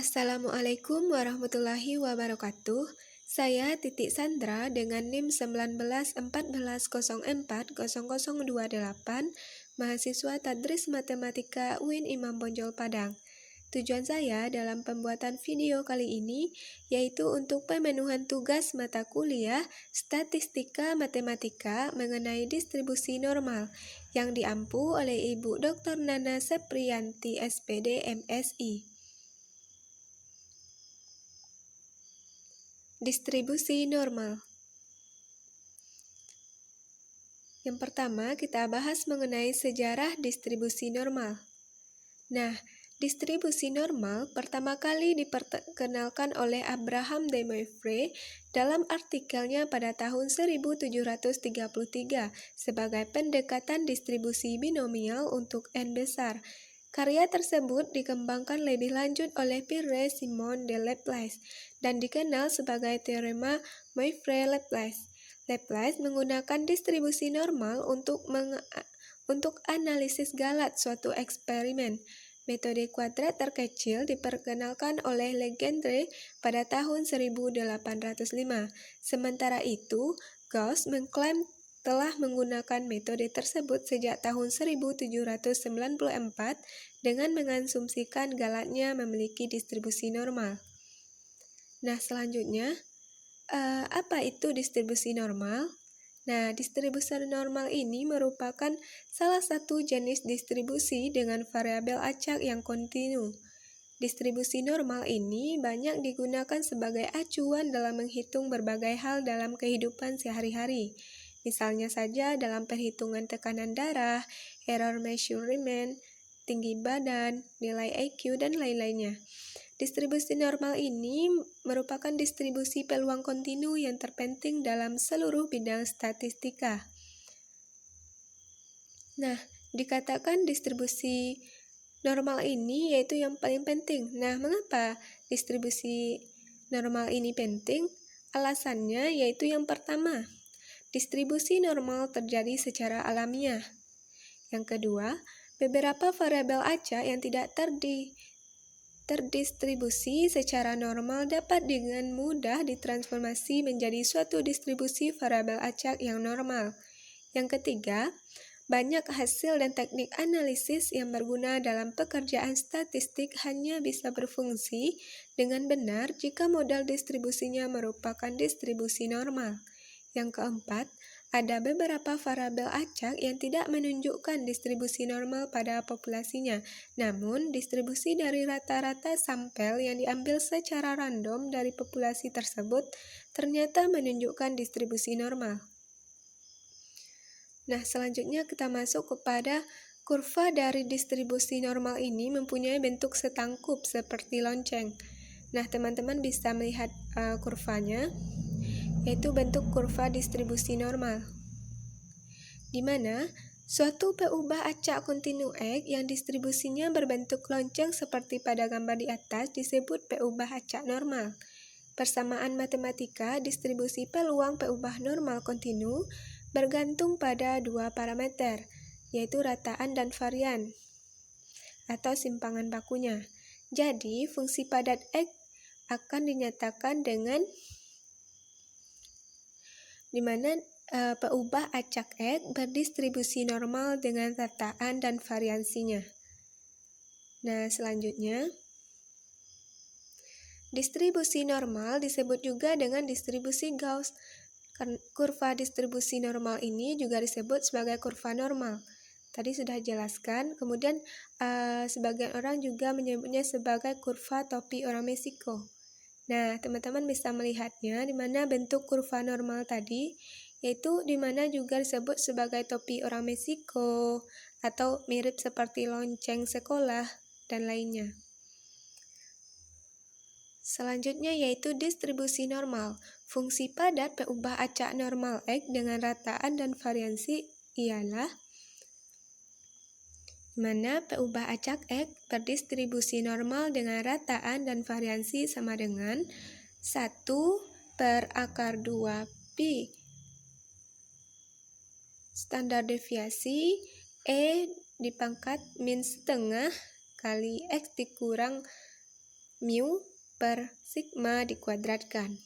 Assalamualaikum warahmatullahi wabarakatuh. Saya Titik Sandra dengan NIM 1914040028, mahasiswa Tadris Matematika UIN Imam Bonjol Padang. Tujuan saya dalam pembuatan video kali ini yaitu untuk pemenuhan tugas mata kuliah Statistika Matematika mengenai distribusi normal yang diampu oleh Ibu Dr. Nana Sepriyanti SPD MSI. Distribusi normal. Yang pertama, kita bahas mengenai sejarah distribusi normal. Nah, distribusi normal pertama kali diperkenalkan oleh Abraham de Moivre dalam artikelnya pada tahun 1733 sebagai pendekatan distribusi binomial untuk n besar. Karya tersebut dikembangkan lebih lanjut oleh Pierre-Simon de Laplace dan dikenal sebagai teorema Moivre-Laplace. Laplace menggunakan distribusi normal untuk analisis galat suatu eksperimen. Metode kuadrat terkecil diperkenalkan oleh Legendre pada tahun 1805. Sementara itu, Gauss mengklaim telah menggunakan metode tersebut sejak tahun 1794 dengan mengasumsikan galatnya memiliki distribusi normal. Nah, selanjutnya, apa itu distribusi normal? Nah, distribusi normal ini merupakan salah satu jenis distribusi dengan variabel acak yang kontinu. Distribusi normal ini banyak digunakan sebagai acuan dalam menghitung berbagai hal dalam kehidupan sehari-hari. Misalnya saja dalam perhitungan tekanan darah, error measurement, tinggi badan, nilai IQ, dan lain-lainnya. Distribusi normal ini merupakan distribusi peluang kontinu yang terpenting dalam seluruh bidang statistika. Nah, dikatakan distribusi normal ini yaitu yang paling penting. Nah, mengapa distribusi normal ini penting? Alasannya yaitu yang pertama, distribusi normal terjadi secara alamiah. Yang kedua, beberapa variabel acak yang tidak terdistribusi secara normal dapat dengan mudah ditransformasi menjadi suatu distribusi variabel acak yang normal. Yang ketiga, banyak hasil dan teknik analisis yang berguna dalam pekerjaan statistik hanya bisa berfungsi dengan benar jika model distribusinya merupakan distribusi normal. Yang keempat, ada beberapa variabel acak yang tidak menunjukkan distribusi normal pada populasinya, namun distribusi dari rata-rata sampel yang diambil secara random dari populasi tersebut ternyata menunjukkan distribusi normal. Nah, selanjutnya kita masuk kepada kurva dari distribusi normal ini mempunyai bentuk setangkup seperti lonceng. Nah, teman-teman bisa melihat kurvanya, yaitu bentuk kurva distribusi normal, di mana suatu peubah acak kontinu X yang distribusinya berbentuk lonceng seperti pada gambar di atas disebut peubah acak normal. Persamaan matematika distribusi peluang peubah normal kontinu bergantung pada dua parameter, yaitu rataan dan varian, atau simpangan bakunya. Jadi, fungsi padat X akan dinyatakan dengan di mana peubah acak X berdistribusi normal dengan rataan dan variansinya. Nah, selanjutnya, distribusi normal disebut juga dengan distribusi Gauss. Kurva distribusi normal ini juga disebut sebagai kurva normal. Tadi sudah jelaskan, kemudian sebagian orang juga menyebutnya sebagai kurva topi orang Meksiko. Nah, teman-teman bisa melihatnya di mana bentuk kurva normal tadi, yaitu di mana juga disebut sebagai topi orang Meksiko atau mirip seperti lonceng sekolah dan lainnya. Selanjutnya yaitu distribusi normal. Fungsi padat peubah acak normal X dengan rataan dan variansi ialah mana peubah acak X berdistribusi normal dengan rataan dan variansi sama dengan 1/√2pi standar deviasi E dipangkat min setengah kali X dikurang mu per sigma dikuadratkan.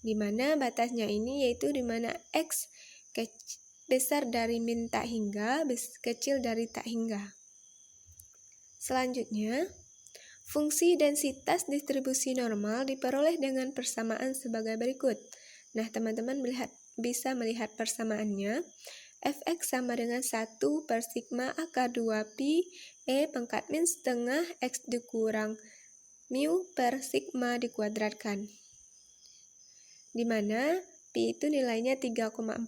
Di mana batasnya ini yaitu di mana X besar dari min tak hingga, kecil dari tak hingga. Selanjutnya, fungsi densitas distribusi normal diperoleh dengan persamaan sebagai berikut. Nah, teman-teman bisa melihat persamaannya. Fx sama dengan 1 per sigma akar 2pi E pangkat min setengah X dikurang mu per sigma dikuadratkan. Di mana pi itu nilainya 3,14,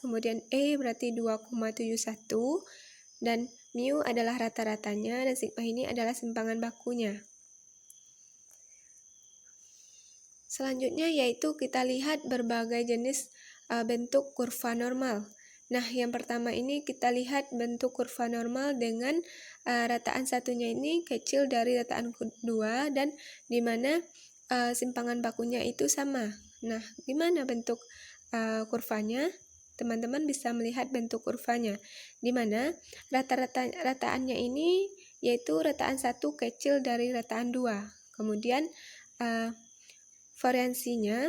kemudian E berarti 2,71, dan mu adalah rata-ratanya, dan sigma ini adalah simpangan bakunya. Selanjutnya yaitu kita lihat berbagai jenis bentuk kurva normal. Nah, yang pertama ini kita lihat bentuk kurva normal dengan rataan satunya ini kecil dari rataan kedua, dan di mana simpangan bakunya itu sama. Nah, gimana bentuk kurvanya? Teman-teman bisa melihat bentuk kurvanya, di mana rataannya ini yaitu rataan 1 kecil dari rataan 2. Kemudian variansinya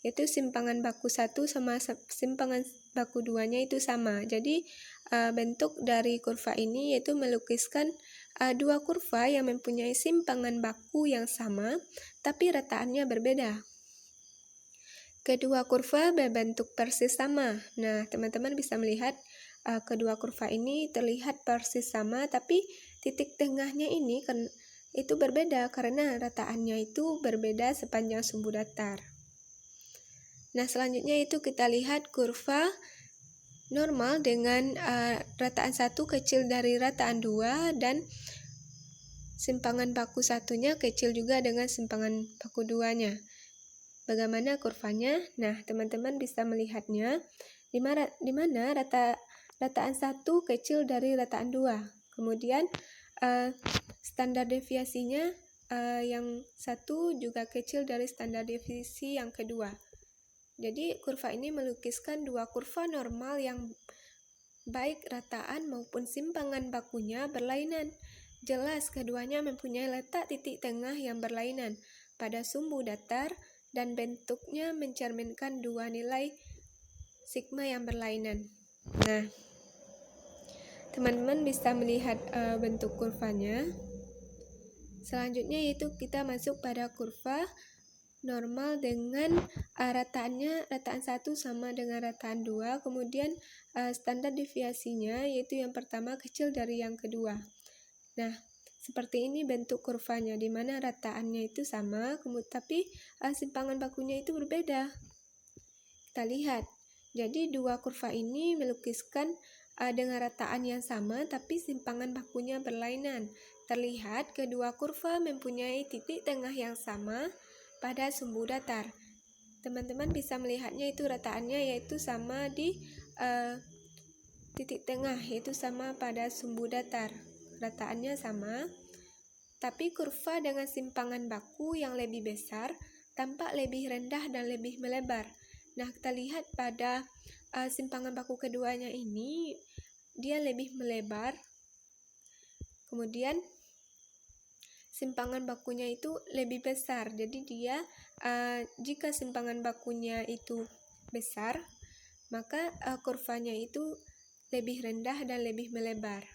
yaitu simpangan baku 1 sama simpangan baku 2-nya itu sama. Jadi bentuk dari kurva ini yaitu melukiskan dua kurva yang mempunyai simpangan baku yang sama tapi rataannya berbeda. Kedua kurva berbentuk persis sama. Nah, teman-teman bisa melihat kedua kurva ini terlihat persis sama, tapi titik tengahnya ini itu berbeda karena rataannya itu berbeda sepanjang sumbu datar. Nah, selanjutnya itu kita lihat kurva normal dengan rataan 1 kecil dari rataan 2 dan simpangan baku satunya kecil juga dengan simpangan baku 2-nya. Bagaimana kurvanya? Nah, teman-teman bisa melihatnya di mana rataan 1 kecil dari rataan 2. Kemudian standar deviasinya yang satu juga kecil dari standar deviasi yang kedua. Jadi kurva ini melukiskan dua kurva normal yang baik rataan maupun simpangan bakunya berlainan. Jelas keduanya mempunyai letak titik tengah yang berlainan pada sumbu datar, dan bentuknya mencerminkan dua nilai sigma yang berlainan. Nah, teman-teman bisa melihat bentuk kurvanya. Selanjutnya yaitu kita masuk pada kurva normal dengan rataan 1 sama dengan rataan 2, kemudian standar deviasinya yaitu yang pertama kecil dari yang kedua. Nah, seperti ini bentuk kurvanya, di mana rataannya itu sama, tapi simpangan bakunya itu berbeda. Kita lihat, jadi dua kurva ini melukiskan dengan rataan yang sama, tapi simpangan bakunya berlainan. Terlihat kedua kurva mempunyai titik tengah yang sama pada sumbu datar. Teman-teman bisa melihatnya itu rataannya yaitu sama di titik tengah, yaitu sama pada sumbu datar. Rataannya sama, tapi kurva dengan simpangan baku yang lebih besar tampak lebih rendah dan lebih melebar. Nah, kita lihat pada simpangan baku keduanya ini, dia lebih melebar. Kemudian simpangan bakunya itu lebih besar. Jadi dia jika simpangan bakunya itu besar, maka kurvanya itu lebih rendah dan lebih melebar.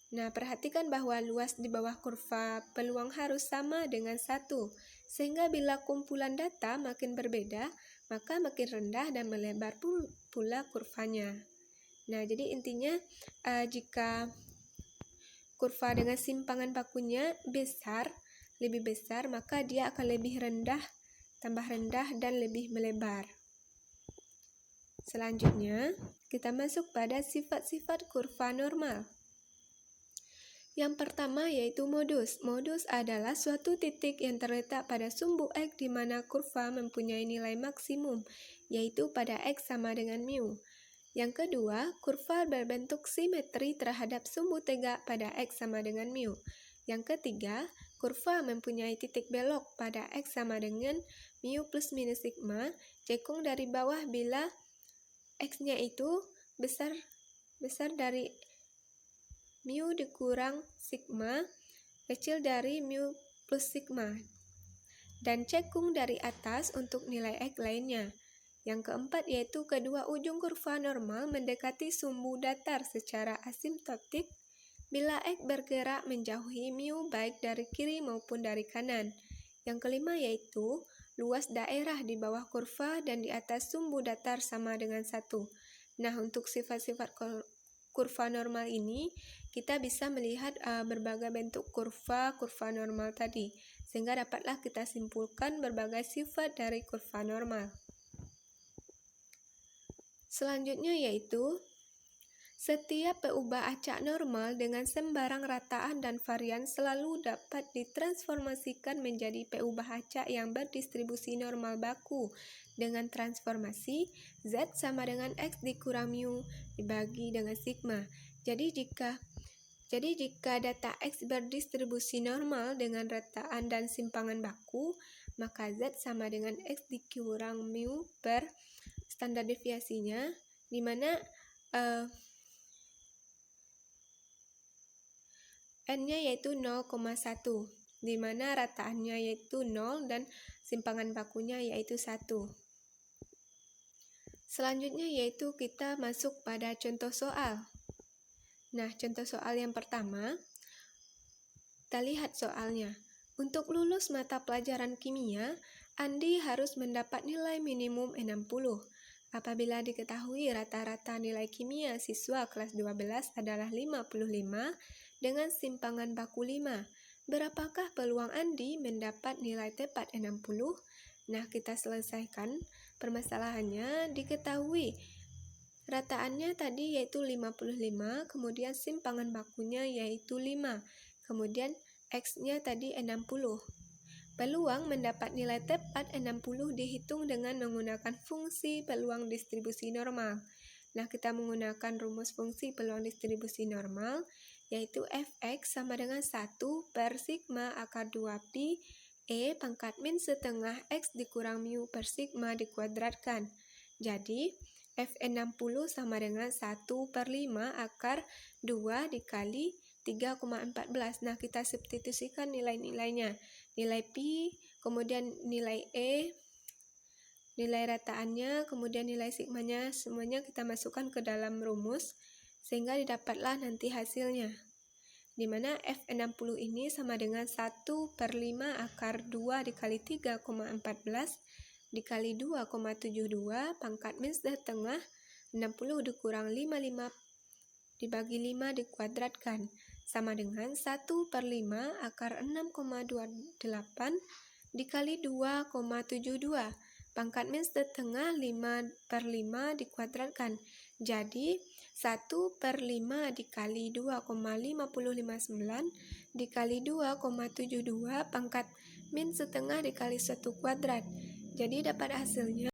Nah, perhatikan bahwa luas di bawah kurva peluang harus sama dengan 1, sehingga bila kumpulan data makin berbeda, maka makin rendah dan melebar pula kurvanya. Nah, jadi intinya jika kurva dengan simpangan bakunya lebih besar, maka dia akan lebih rendah, tambah rendah, dan lebih melebar. Selanjutnya, kita masuk pada sifat-sifat kurva normal. Yang pertama yaitu modus. Modus adalah suatu titik yang terletak pada sumbu X di mana kurva mempunyai nilai maksimum, yaitu pada X sama dengan mu. Yang kedua, kurva berbentuk simetri terhadap sumbu tegak pada X sama dengan mu. Yang ketiga, kurva mempunyai titik belok pada X sama dengan mu plus minus sigma, cekung dari bawah bila X-nya itu besar dari mu dikurang sigma, kecil dari mu plus sigma. Dan cekung dari atas untuk nilai X lainnya. Yang keempat yaitu kedua ujung kurva normal mendekati sumbu datar secara asimptotik bila X bergerak menjauhi mu baik dari kiri maupun dari kanan. Yang kelima yaitu luas daerah di bawah kurva dan di atas sumbu datar sama dengan 1. Nah, untuk sifat-sifat kurva normal ini, kita bisa melihat berbagai bentuk kurva normal tadi, sehingga dapatlah kita simpulkan berbagai sifat dari kurva normal. Selanjutnya yaitu setiap peubah acak normal dengan sembarang rataan dan varian selalu dapat ditransformasikan menjadi peubah acak yang berdistribusi normal baku dengan transformasi Z sama dengan X dikurang mu dibagi dengan sigma. Jadi jika data X berdistribusi normal dengan rataan dan simpangan baku, maka Z sama dengan X dikurang mu per standar deviasinya, di mana N-nya yaitu 0,1, di mana rataannya yaitu 0 dan simpangan bakunya yaitu 1. Selanjutnya yaitu kita masuk pada contoh soal. Nah, contoh soal yang pertama, kita lihat soalnya. Untuk lulus mata pelajaran kimia, Andi harus mendapat nilai minimum 60. Apabila diketahui rata-rata nilai kimia siswa kelas 12 adalah 55 dengan simpangan baku 5, berapakah peluang Andi mendapat nilai tepat 60? Nah, kita selesaikan permasalahannya. Diketahui rataannya tadi yaitu 55, kemudian simpangan bakunya yaitu 5, kemudian X-nya tadi 60. Peluang mendapat nilai tepat 60 dihitung dengan menggunakan fungsi peluang distribusi normal. Nah, kita menggunakan rumus fungsi peluang distribusi normal, yaitu Fx sama dengan 1 per sigma akar 2pi E pangkat min setengah X dikurang mu per sigma dikuadratkan. Jadi, F60 sama dengan 1 per 5 akar 2 dikali 3,14. Nah, kita substitusikan nilai-nilainya. Nilai pi, kemudian nilai E, nilai rataannya, kemudian nilai sigmanya, semuanya kita masukkan ke dalam rumus, sehingga didapatlah nanti hasilnya. Di mana F60 ini sama dengan 1 per 5 akar 2 dikali 3,14 dikali 2,72 pangkat min setengah 60 dikurang 55 dibagi 5 dikuadratkan sama dengan 1 per 5 akar 6,28 dikali 2,72 pangkat min setengah 5 per 5 dikuadratkan. Jadi 1 per 5 dikali 2,5059 dikali 2,72 pangkat min setengah dikali 1 kuadrat. Jadi dapat hasilnya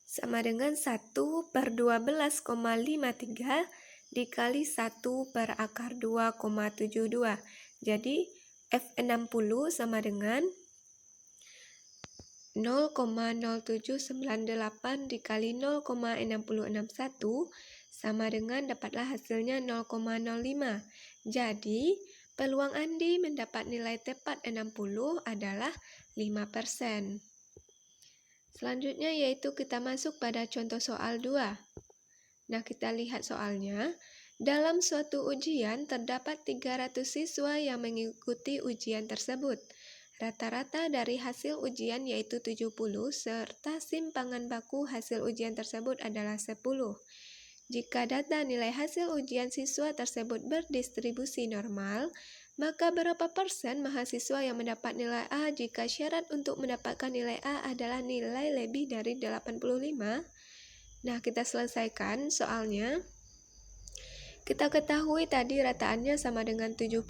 sama dengan 1 per 12,53 dikali 1 per akar 2,72. Jadi F60 sama dengan 0,0798 dikali 0,6061 sama dengan dapatlah hasilnya 0,05. Jadi, peluang Andi mendapat nilai tepat 60 adalah 5%. Selanjutnya yaitu kita masuk pada contoh soal 2. Nah, kita lihat soalnya. Dalam suatu ujian terdapat 300 siswa yang mengikuti ujian tersebut. Rata-rata dari hasil ujian yaitu 70 serta simpangan baku hasil ujian tersebut adalah 10. Jika data nilai hasil ujian siswa tersebut berdistribusi normal, maka berapa persen mahasiswa yang mendapat nilai A jika syarat untuk mendapatkan nilai A adalah nilai lebih dari 85? Nah, kita selesaikan soalnya. Kita ketahui tadi rataannya sama dengan 70,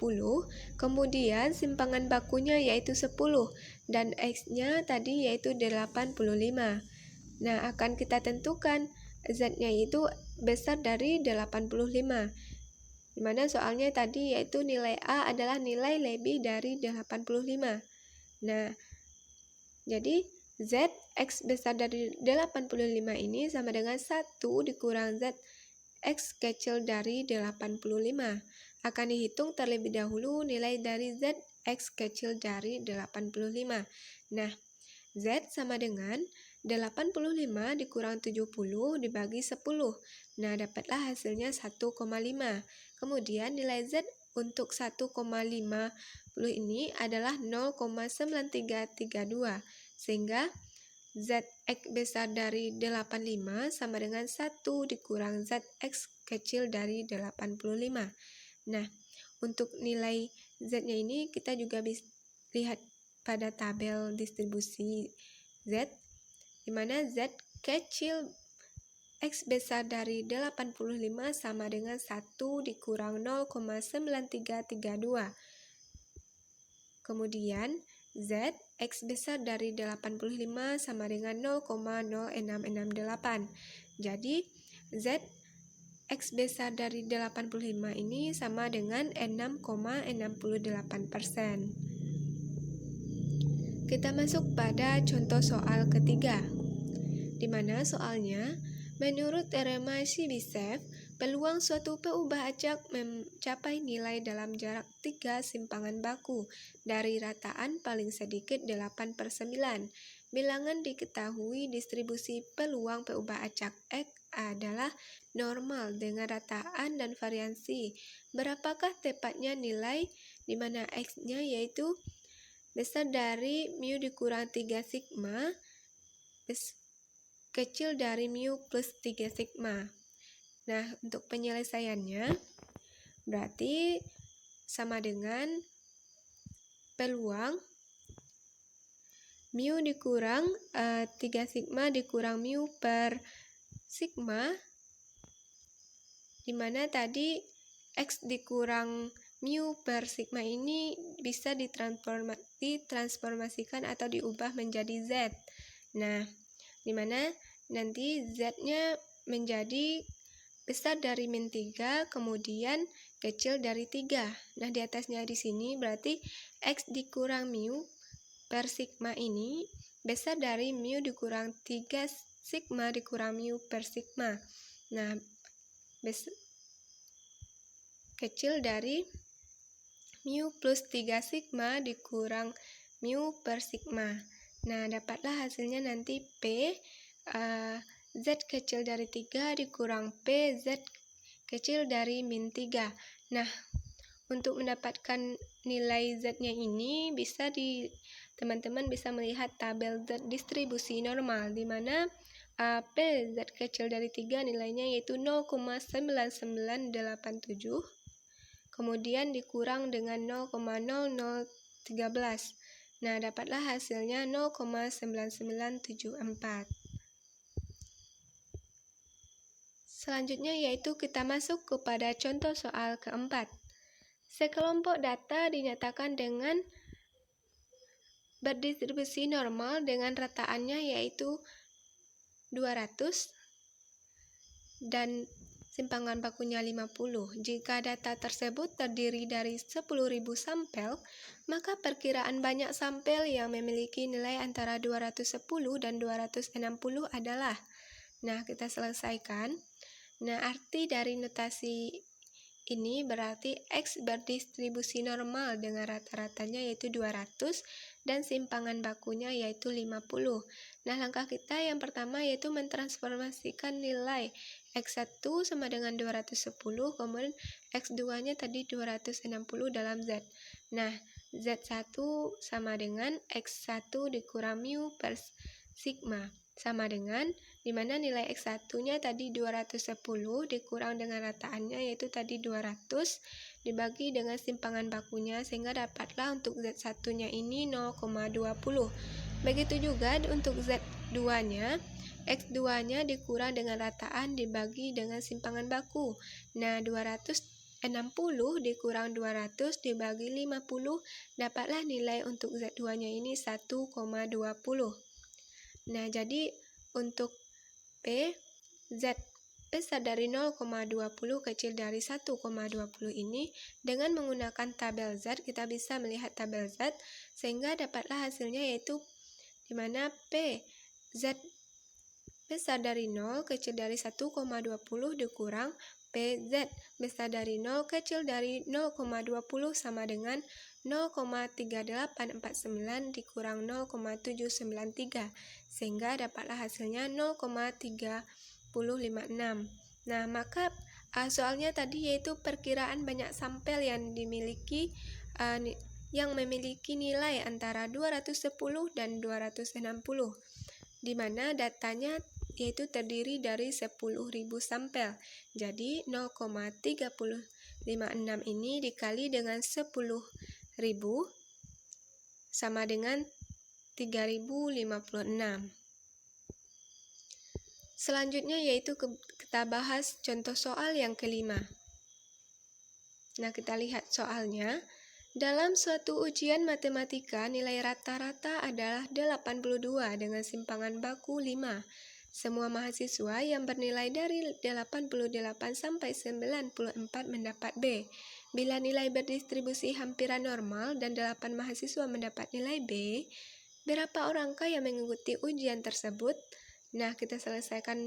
kemudian simpangan bakunya yaitu 10, dan X-nya tadi yaitu 85. Nah, akan kita tentukan Z-nya itu besar dari 85. Dimana soalnya tadi yaitu nilai A adalah nilai lebih dari 85. Nah, jadi Z X besar dari 85 ini sama dengan 1 dikurang Z X kecil dari 85. Akan dihitung terlebih dahulu nilai dari Z X kecil dari 85. Nah, Z sama dengan 85 dikurang 70 dibagi 10. Nah, dapatlah hasilnya 1,5. Kemudian nilai Z untuk 1,50 ini adalah 0,9332. Sehingga ZX besar dari 85 sama dengan 1 dikurang ZX kecil dari 85. Nah, untuk nilai Z-nya ini kita juga bisa lihat pada tabel distribusi Z, di mana Z kecil X besar dari 85 sama dengan 1 dikurang 0,9332. Kemudian Z X besar dari 85 sama dengan 0,0668. Jadi Z X besar dari 85 ini sama dengan 6,68%. Kita masuk pada contoh soal ketiga, di mana soalnya menurut teorema Chebyshev, peluang suatu peubah acak mencapai nilai dalam jarak 3 simpangan baku dari rataan paling sedikit 8/9. Bilangan diketahui distribusi peluang peubah acak X adalah normal dengan rataan dan variansi. Berapakah tepatnya nilai di mana X-nya yaitu besar dari mu dikurang 3 sigma kecil dari mu plus 3 sigma. Nah, untuk penyelesaiannya berarti sama dengan peluang mu dikurang 3 sigma dikurang mu per sigma, dimana tadi X dikurang mu per sigma ini bisa ditransformasikan atau diubah menjadi Z. Nah, dimana nanti Z-nya menjadi besar dari min 3, kemudian kecil dari 3. Nah, di atasnya di sini berarti X dikurang mu per sigma ini besar dari mu dikurang 3 sigma dikurang mu per sigma. Nah, kecil dari mu plus 3 sigma dikurang mu per sigma. Nah, dapatlah hasilnya nanti P Z kecil dari 3 dikurang P Z kecil dari min 3. Nah, untuk mendapatkan nilai Z-nya ini teman-teman bisa melihat tabel Z distribusi normal, di mana P Z kecil dari 3 nilainya yaitu 0,9987, kemudian dikurang dengan 0,0013. Nah, dapatlah hasilnya 0,9974. Selanjutnya yaitu kita masuk kepada contoh soal keempat. Sekelompok data dinyatakan dengan berdistribusi normal dengan rataannya yaitu 200 dan simpangan bakunya 50. Jika data tersebut terdiri dari 10.000 sampel, maka perkiraan banyak sampel yang memiliki nilai antara 210 dan 260 adalah. Nah, kita selesaikan. Nah, arti dari notasi ini berarti X berdistribusi normal dengan rata-ratanya yaitu 200 dan simpangan bakunya yaitu 50. Nah, langkah kita yang pertama yaitu mentransformasikan nilai X1 sama dengan 210, kemudian X2-nya tadi 260 dalam Z. Nah, Z1 sama dengan X1 dikurang mu per sigma, sama dengan dimana nilai X1-nya tadi 210 dikurang dengan rataannya yaitu tadi 200 dibagi dengan simpangan bakunya, sehingga dapatlah untuk Z1-nya ini 0,20. Begitu juga untuk Z2-nya, X2-nya dikurang dengan rataan dibagi dengan simpangan baku. Nah, 260 dikurang 200 dibagi 50, dapatlah nilai untuk Z2-nya ini 1,20. Nah, jadi untuk P, Z besar dari 0,20 kecil dari 1,20 ini, dengan menggunakan tabel Z, kita bisa melihat tabel Z, sehingga dapatlah hasilnya yaitu di mana P, Z besar dari 0 kecil dari 1,20 dikurang PZ besar dari 0 kecil dari 0,20 sama dengan 0,3849 dikurang 0,793 sehingga dapatlah hasilnya 0,3056. Nah, maka soalnya tadi yaitu perkiraan banyak sampel yang memiliki nilai antara 210 dan 260, di mana datanya yaitu terdiri dari 10.000 sampel. Jadi 0,3056 ini dikali dengan 10.000 sama dengan 3056. Selanjutnya yaitu kita bahas contoh soal yang kelima. Nah, kita lihat soalnya. Dalam suatu ujian matematika, nilai rata-rata adalah 82 dengan simpangan baku 5. Semua mahasiswa yang bernilai dari 88 sampai 94 mendapat B. Bila nilai berdistribusi hampiran normal dan 8 mahasiswa mendapat nilai B, berapa orangkah yang mengikuti ujian tersebut? Nah, kita selesaikan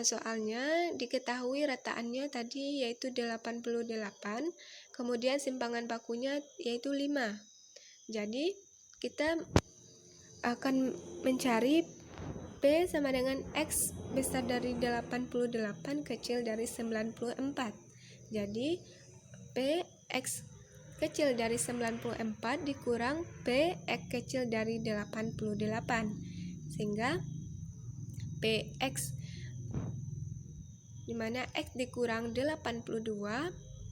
soalnya. Diketahui rataannya tadi yaitu 88, kemudian simpangan bakunya yaitu 5. Jadi, kita akan mencari P sama dengan X besar dari 88 kecil dari 94. Jadi, P X kecil dari 94 dikurang P X kecil dari 88. Sehingga PX dimana X dikurang 82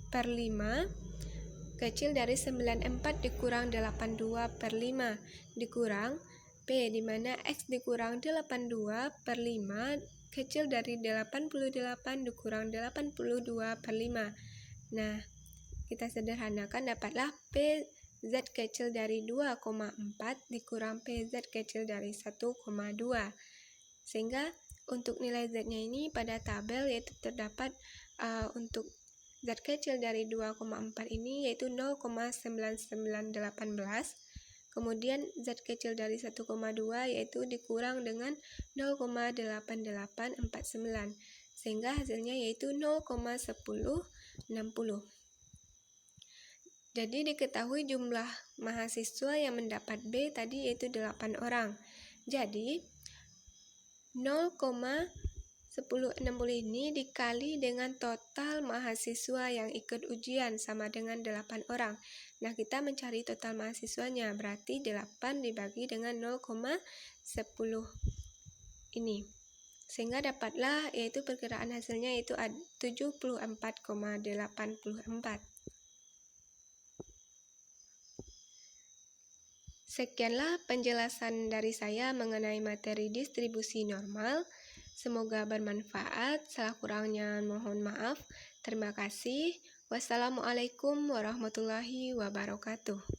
per 5 kecil dari 94 dikurang 82 per 5 dikurang P dimana X dikurang 82 per 5 kecil dari 88 dikurang 82 per 5. Nah, kita sederhanakan dapatlah PZ kecil dari 2,4 dikurang PZ kecil dari 1,2. Sehingga untuk nilai Z-nya ini pada tabel yaitu terdapat untuk Z kecil dari 2,4 ini yaitu 0,9918. Kemudian Z kecil dari 1,2 yaitu dikurang dengan 0,8849. Sehingga hasilnya yaitu 0,1060. Jadi diketahui jumlah mahasiswa yang mendapat B tadi yaitu 8 orang. Jadi 0,1060 ini dikali dengan total mahasiswa yang ikut ujian sama dengan 8 orang. Nah, kita mencari total mahasiswanya, berarti 8 dibagi dengan 0,10 ini. Sehingga dapatlah yaitu perkiraan hasilnya yaitu 74,84. Sekianlah penjelasan dari saya mengenai materi distribusi normal. Semoga bermanfaat. Salah kurangnya mohon maaf. Terima kasih. Wassalamualaikum warahmatullahi wabarakatuh.